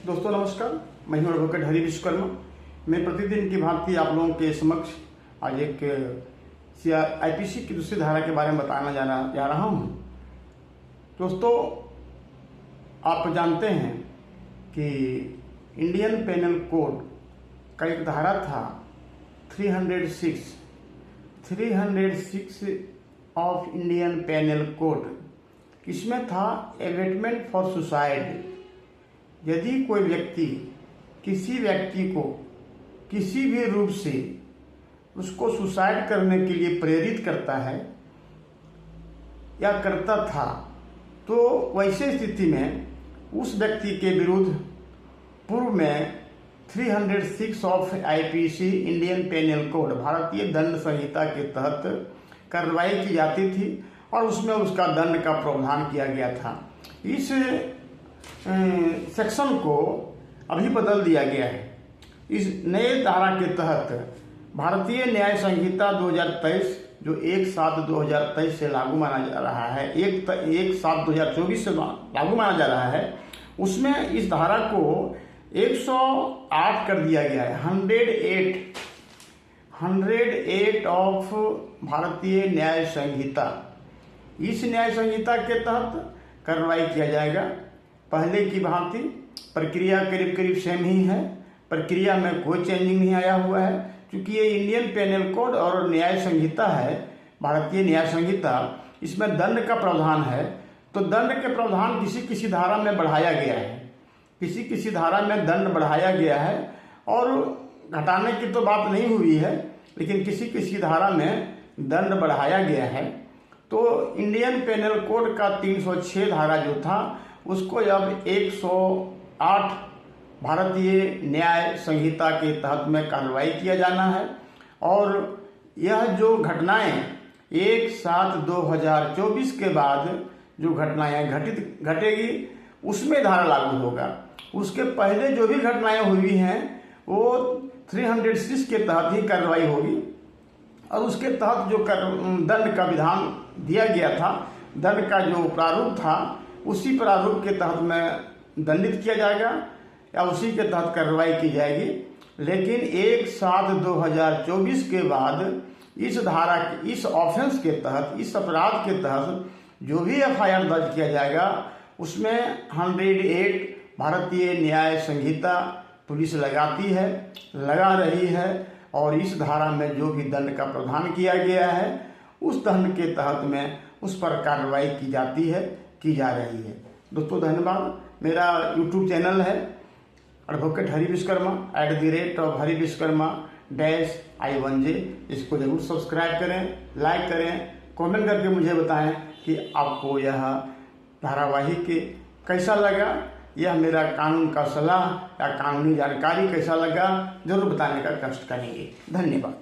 दोस्तों नमस्कार, मैं हूं एडवोकेट हरि विश्वकर्मा। मैं प्रतिदिन की भांति आप लोगों के समक्ष आज एक आईपीसी की दूसरी धारा के बारे में बताना जा रहा हूं। दोस्तों, आप जानते हैं कि इंडियन पेनल कोड का एक धारा था 306 ऑफ इंडियन पेनल कोड। इसमें था एबेटमेंट फॉर सुसाइड। यदि कोई व्यक्ति किसी व्यक्ति को किसी भी रूप से उसको सुसाइड करने के लिए प्रेरित करता है या करता था, तो वैसे स्थिति में उस व्यक्ति के विरुद्ध पूर्व में 306 of IPC Indian penal code भारतीय दंड संहिता के तहत कार्रवाई की जाती थी और उसमें उसका दंड का प्रावधान किया गया था। इस सेक्शन को अभी बदल दिया गया है। इस नए धारा के तहत भारतीय न्याय संहिता 2023 जो 1/7/2023 से लागू माना जा रहा है, 1/7/2024 से लागू माना जा रहा है, उसमें इस धारा को 108 कर दिया गया है। 108 ऑफ भारतीय न्याय संहिता। इस न्याय संहिता के तहत कार्रवाई किया जाएगा। पहले की भांति प्रक्रिया करीब करीब सेम ही है, प्रक्रिया में कोई चेंजिंग नहीं आया हुआ है। क्योंकि ये इंडियन पेनल कोड और न्याय संहिता है, भारतीय न्याय संहिता, इसमें दंड का प्रावधान है। तो दंड के प्रावधान किसी किसी धारा में बढ़ाया गया है, किसी किसी धारा में दंड बढ़ाया गया है और घटाने की तो बात नहीं हुई है, लेकिन किसी किसी धारा में दंड बढ़ाया गया है। तो इंडियन पेनल कोड का 306 धारा जो था उसको अब 108 भारतीय न्याय संहिता के तहत में कार्रवाई किया जाना है। और यह जो घटनाएं 1/7/2024 के बाद जो घटनाएं घटेगी उसमें धारा लागू होगा। उसके पहले जो भी घटनाएं हुई हैं वो 306 के तहत ही कार्रवाई होगी और उसके तहत जो दंड का विधान दिया गया था, दंड का जो प्रारूप था, उसी प्रारूप के तहत में दंडित किया जाएगा या उसी के तहत कार्रवाई की जाएगी। लेकिन 1/7/2024 के बाद इस धारा इस ऑफेंस के तहत, इस अपराध के तहत जो भी एफआईआर दर्ज किया जाएगा उसमें 108 भारतीय न्याय संहिता पुलिस लगा रही है और इस धारा में जो भी दंड का प्रावधान किया गया है उस दंड के तहत में उस पर कार्रवाई की जा रही है। दोस्तों धन्यवाद। मेरा यूट्यूब चैनल है एडवोकेट हरि विश्वकर्मा @hariviskarma-I1j। इसको जरूर सब्सक्राइब करें, लाइक करें, कमेंट करके मुझे बताएं कि आपको यह धारावाहिक कैसा लगा। यह मेरा कानून का सलाह या कानूनी जानकारी कैसा लगा, जरूर बताने का कष्ट करेंगे। धन्यवाद।